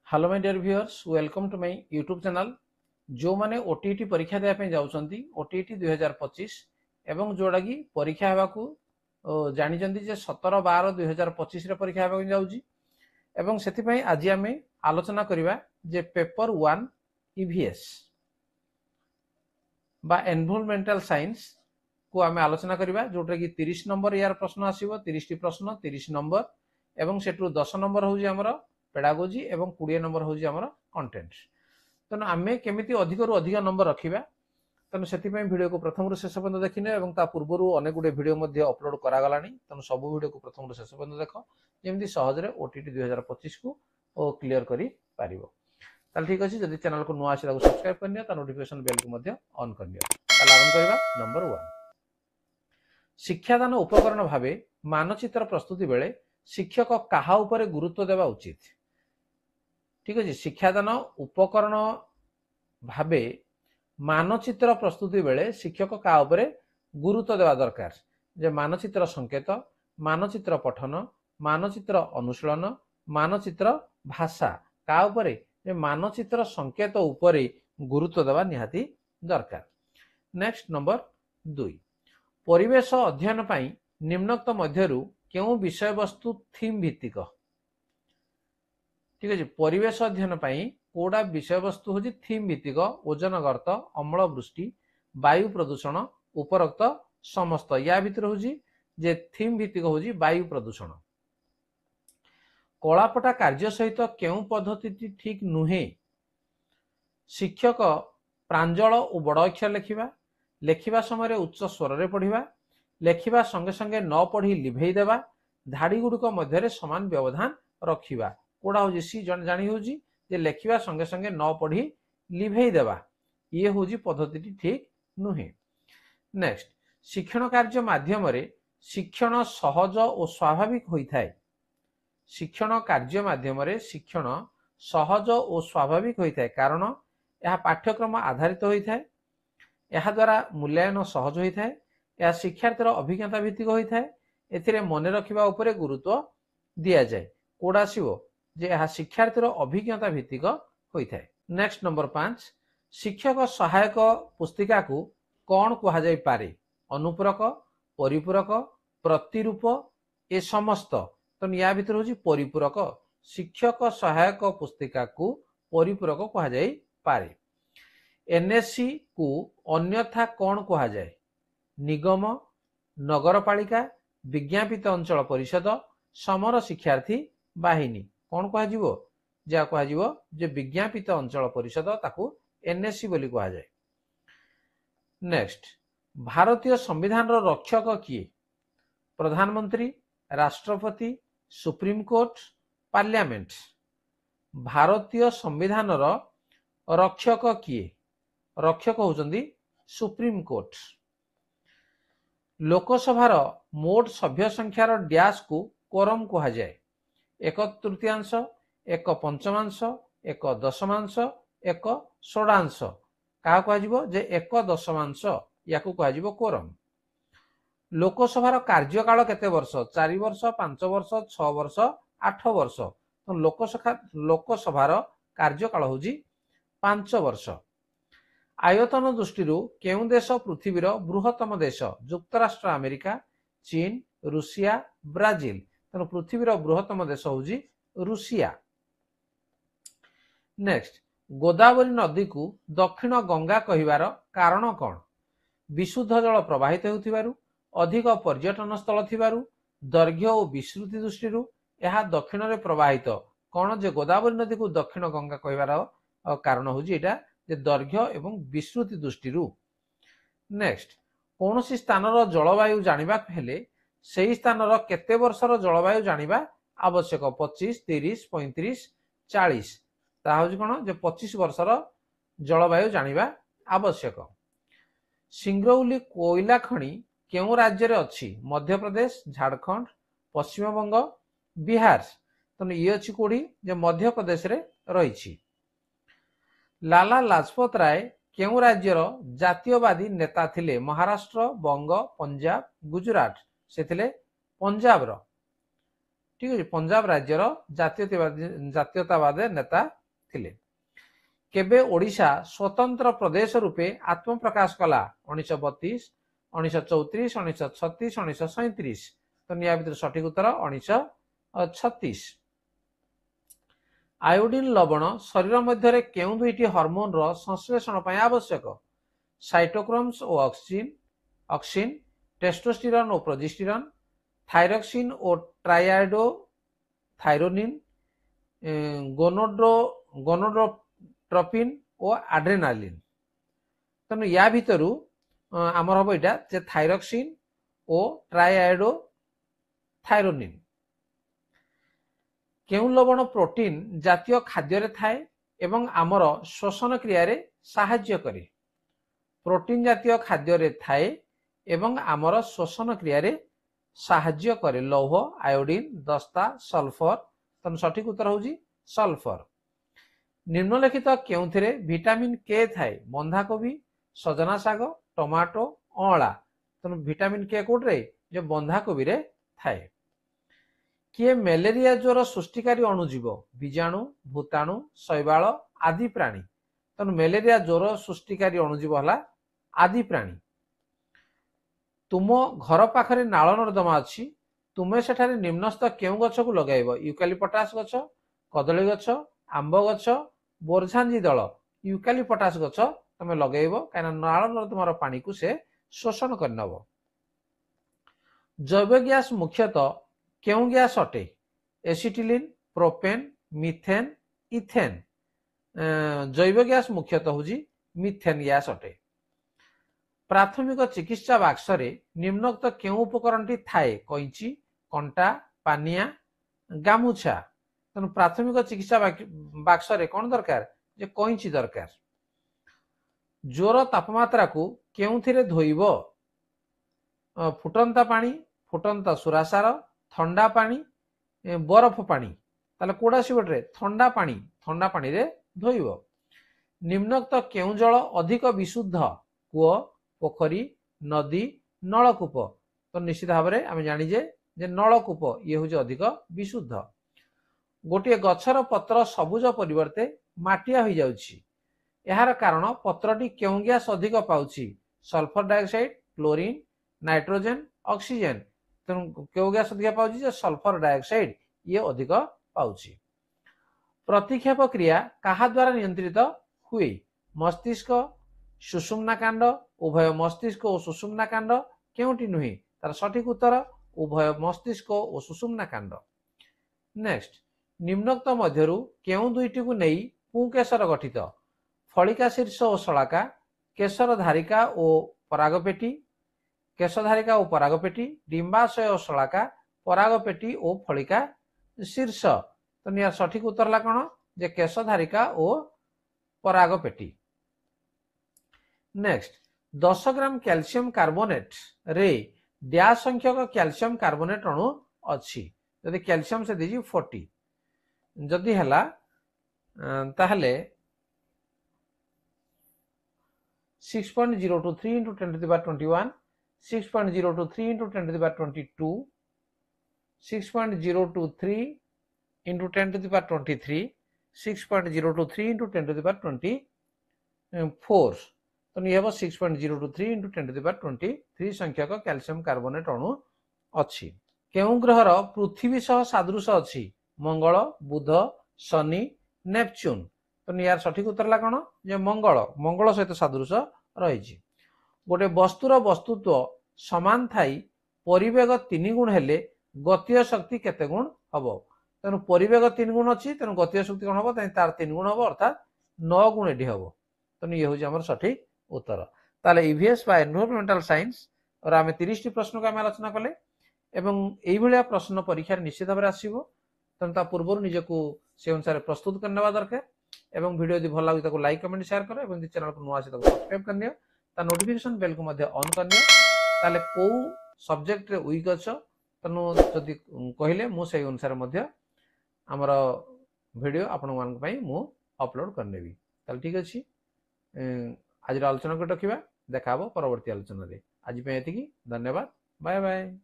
Hello my dear viewers, welcome to my YouTube channel. जो माने OTT परीक्षा देया पे जाउछंती ओटीटी 2025 एवं जोड़ा की परीक्षा हेबा को जानि जंती जे 17/12/2025 रे परीक्षा हेबा को जाउची एवं सेति पई आज आमे आलोचना करिवा जे पेपर 1 ईवीएस बा एनवायरमेंटल साइंस को आमे आलोचना करिवा जोटा की 30 नंबर यार प्रश्न आसीबो। 30 टी प्रश्न 30 नंबर एवं सेटू 10 नंबर होउची हमरो पेडागोजी एवं 20 नंबर होउची हमरो कंटेंट। तनो आमे केमिति अधिक रु अधिक नंबर रखिबा तनो सेति पई वीडियो को प्रथम रु शेष पर्यंत देखिने एवं ता पूर्वरु अनेक गुडे वीडियो मध्ये अपलोड करा गलानी। तनो सब वीडियो को प्रथम रु शेष पर्यंत देखो जेमिति सहज रे ओटीटी 2025 को ओ क्लियर करी पारिबो। ताल ठीक अछि, जदि चैनल को नुआ आसी ताको सब्सक्राइब करनिया ता नोटिफिकेशन बेल को मध्ये ऑन करनिया। ताल आरंभ करबा नंबर 1। शिक्षादान उपकरण भावे मानचित्र प्रस्तुति बेले शिक्षक काहा उपरे गुरुत्व देवा उचित। ठीक अछि, शिक्षादान उपकरण भावे मानचित्र प्रस्तुति बेले शिक्षक काहा उपरे गुरुत्व देवा दरकार। जे मानचित्र संकेत, मानचित्र पठन, मानचित्र अनुशीलन, मानचित्र भाषा का उपरे जे मानचित्र संकेत उपरे गुरुत्व देवा निहाती दरकार। Next number 2। परिवेश अध्ययन पाई निम्नोक्त मध्यरु केउ विषय वस्तु थीम भित्तिक। ठीक है, परिवेश अध्ययन पाई कोडा विषय वस्तु होजी थीम भित्तिक। ओजन गर्त, अम्ल वृष्टि, वायु प्रदूषण, उपरोक्त समस्त या भितर होजी जे थीम भित्तिक होजी वायु प्रदूषण। कलापटा कार्य सहित केउ पद्धति ठीक नुहे। शिक्षक प्रांजल और बड़ अक्षर लिखिबा, लेखिबा समय उच्च स्वर रे पढ़िबा, लेखिबा संगे संगे न पढ़ी लिभेई देबा, धाड़ी गुड़िक मध्य समान व्यवधान रखिबा। कोडा होजी सी जानी होजी जे लेखिबा संगे संगे न पढ़ी लिभेई देबा, ये होजी पद्धति ठीक नुहे। नेक्स्ट, शिक्षण कार्य माध्यम रे शिक्षण सहज और स्वाभाविक होइथाय। शिक्षण कार्य माध्यम रे शिक्षण सहज और स्वाभाविक होइथाय कारण यह पाठ्यक्रम आधारित होइथाय। यह द्वारा मूल्यांकन सहज होइथाय। यह शिक्षार्थीर अभिज्ञता भित्तिक होइथाय। एथिरे मने रखिबा उपरे गुरुत्व दिया जाय। कोड आसीबो जे यह शिक्षार्थीर अभिज्ञता भित्तिक होइथाय। Next number 5। शिक्षक सहायक पुस्तिका को कौन कहा जाय पारे। अनुपूरक, परिपूरक, प्रतिरूप ए समस्त। तो या भितर होजी परिपूरक। शिक्षक सहायक पुस्तिका को परिपूरक कहा जाय पारे। एनएससी को अन्यथा कौन कहा जाय। निगम, नगरपालिका, विज्ञापित अंचल परिषद, समर शिक्षार्थी बाहिनी कौन कहा जीवो जा कहा जीवो जे विज्ञापित अंचल परिषद ताकू एनएससी बोली कहा जाय। नेक्स्ट, भारतीय संविधान रो रक्षक किए। प्रधानमंत्री, राष्ट्रपति, सुप्रीम कोर्ट, पार्लियामेंट। भारतीय संविधान रो रक्षक किए। रक्षक होउचंदी सुप्रीम कोर्ट। लोकसभार मोट सभ्य संख्यार डैश को कोरम कहा जाए। 1/3, 1/5, 1/10, 1/16 क्या कह जे 1/10 या कह कोरम। लोकसभार कार्यकाल केते वर्ष। 4 वर्ष, 5 वर्ष, 6 वर्ष, 8 वर्ष। तो लोकसभार कार्यकाल होजी 5 वर्ष। आयतन दृष्टि केउ देश पृथ्वीर बृहत्तम देश। युक्तराष्ट्र अमेरिका, चीन, रूसिया, ब्राजिल। तेणु पृथ्वीर बृहत्तम देश होजी रूसिया। नेक्स्ट, गोदावरी नदी को दक्षिण गंगा कहिवार कारण कौन। विशुद्ध जल प्रवाहित होउथिबारु, अधिक पर्यटन स्थल थिबारु, दैर्घ्य और विस्तृति दृष्टि यह दक्षिण रे प्रवाहित। कौन जे गोदावरी नदी को दक्षिण गंगा कहिवार कारण होजी एटा जे दैर्घ्य एवं विस्तृति दृष्टि। नेक्स्ट, कौन सी स्थानर जलवायु जानिबा हेले सेही स्थानर केते वर्षर जलवायु जानिबा आवश्यक। 25, 30, 35, 40 ता होजी कोन जे 25 वर्षर जलवायु जानिबा आवश्यक। सिंगरौली कोयला खणी केउ राज्य रे अछि। मध्य प्रदेश, झारखंड, पश्चिम बंग, बिहार। तो ये अछि कोडी जे मध्य प्रदेश रे रहिछि। लाला लाजपत राय केउ राज्यर जातीयवादी नेता थिले। महाराष्ट्र, बंग, पंजाब, गुजरात। से थिले पंजाब रो। ठीक है पंजाब राज्यर जातीयतावादी नेता थिले केबे ओडिशा स्वतंत्र प्रदेश रूपे आत्मप्रकाश कला 1932 1934 1936 1937 तो निया भितर सठिक उत्तर 1936 आयोडीन लवण शरीर मध्य केउ दुईटी हार्मोन रो संश्लेषण पय आवश्यक साइटोक्रोम्स और ऑक्सिन टेस्टोस्टेरोन और प्रोजेस्टेरोन थायरॉक्सिन और ट्राइआयोडोथायरोनिन गोनोड्रोट्रोपिन और एड्रेनालिन तेणु या भितरु आमर हम यहाँ जे थायरॉक्सिन और ट्राइआयोडोथायरोनिन केउ लवण प्रोटीन जातीय खाद्य थाए एवं आमर श्वसन क्रिया रे साहाय्य करे प्रोटीन जातीय खाद्य थाए एवं आमर श्वसन क्रिया रे साहाय्य करे लौह आयोडीन दस्ता सल्फर तेणु सठिक उत्तर होउजी सल्फर निम्नलिखित केउथिरे विटामिन के थाए बंधाकोबी सजना शाग टमाटो अँला तेणु विटामिन के कोड्रे जो बंधाकोबी रे थाए किए मलेरिया ज्वर सृष्टिकारी अणुजीव बीजाणु भूताणु शैवाल आदि प्राणी तेणु मलेरिया ज्वर सृष्टिकारी अणुजीव हला आदि प्राणी तुम घर पाखरे नाल नर्दमा अच्छी तुमे सेठारे निम्नस्थ केउ गछ को लगाइब यूकालिपटास गछ कदली गछ आंब गछ बोरझांजी दल यूकालिपटास गछ तुम लगाइब कहीं नाल नर्दमार पानी को से शोषण करनब जैव गैस मुख्यतः केउ गैस अटे एसिटिलिन प्रोपेन मिथेन इथेन जैव गैस मुख्यतः होजी मिथेन गैस अटे प्राथमिक चिकित्सा बाक्सरे निम्नोक्त केउ उपकरणटी थाए कैंची कंटा पानिया गामुछा तेणु प्राथमिक चिकित्सा बाक्सरे कौन दरकार जे कैंची दरकार ज्वर तापमात्रा को केउथिरे धोइब फुटंता पानी फुटंता सुरासार ठंडा पानी बरफ पानी ताले कोडा सिबटरे ठंडा पानी रे धोइब निम्नोक्त केउ जल अधिक विशुद्ध कूओ पोखरी नदी नलकूप तो निश्चित भाव में आम जानीजे जे नलकूप ये हूँ अधिक विशुद्ध गोटे गछर पत्र सबुज परिवर्ते माटिया हो जाउछि यार कारण पत्रटी केउ गैस अधिक पाउछि sulphur dioxide chlorine nitrogen oxygen तेणु केउ गैस अधिक पाउछि जे सल्फर डाइऑक्साइड ये अधिक पाउछि प्रतिक्षेप क्रिया कहा द्वारा नियंत्रित हुए मस्तिष्क सुषुम्ना कांड उभय मस्तिष्क और सुषुम्ना कांड केउटी नुहे तार सठिक उत्तर उभय मस्तिष्क और सुषुम्ना कांड नेक्स्ट निम्नोक्त मध्यरु केउ दुईटी को नहीं पुकेशर गठित फलिका शीर्ष और शलाका केशर धारिका और परागपेटी केशधारिका और परागपेटी डिंबाशय और शलाका परागपेटी और फलिका शीर्ष तो निया सठिक उत्तर ला कौन जे केशधारिका और परागपेटी नेक्स्ट 10 ग्राम कैल्शियम कार्बोनेट रे डैश संख्यक कैल्शियम कार्बोनेट अणु अच्छी जदि कैल्शियम से दीजिए 40 जदि हला ताहले 6.023 into 10 to the power 21 6.023 into 10 to the power 22 6.023 into 10 to the power 23 6.023 into 10 to the power 24 तो ये 6.023 into 10 to the power 23 संख्यक कैल्शियम कार्बोनेट अणु अच्छी केउ ग्रहर पृथ्वी सह सादृश अच्छी मंगल बुध शनि नेपच्यून तो यार सठिक उत्तर ला कौन जे मंगल सहित सादृश रही गोटे वस्तुर वस्तुत्व समान थाई परिवेग 3 गुण हेले गतीय शक्ति केते गुण हम तेणु परिवेग 3 गुण अच्छी तेणु गतीय शक्ति कौन हम तार 3 गुण हम अर्थात 9 गुण एटी हम तेणु ये हूँ आम सठिक उत्तर ताले ईवीएस बा एनवायरमेंटल साइंस और आम 30 प्रश्न को आम आलोचना कले एवं यही भाया प्रश्न परीक्षा निश्चित भाव आसो तेणु ता पूर्व निजको से अनुसार प्रस्तुत करने दरकार एवं वीडियो यदि भल लगे तो लाइक कमेंट शेयर कर एवं चैनल को नुआ सब्सक्राइब करनी ता नोटिफिकेशन बेल को ऑन करनी ताले को सब्जेक्ट रे वीक अच्छ तेणु जदि कहले मुझे अनुसार आमर वीडियो आपण मु अपलोड करनेबी ताले ठीक अच्छे आज आलोचना को रखा देखा परवर्ती आलोचना आज धन्यवाद बाय बाय।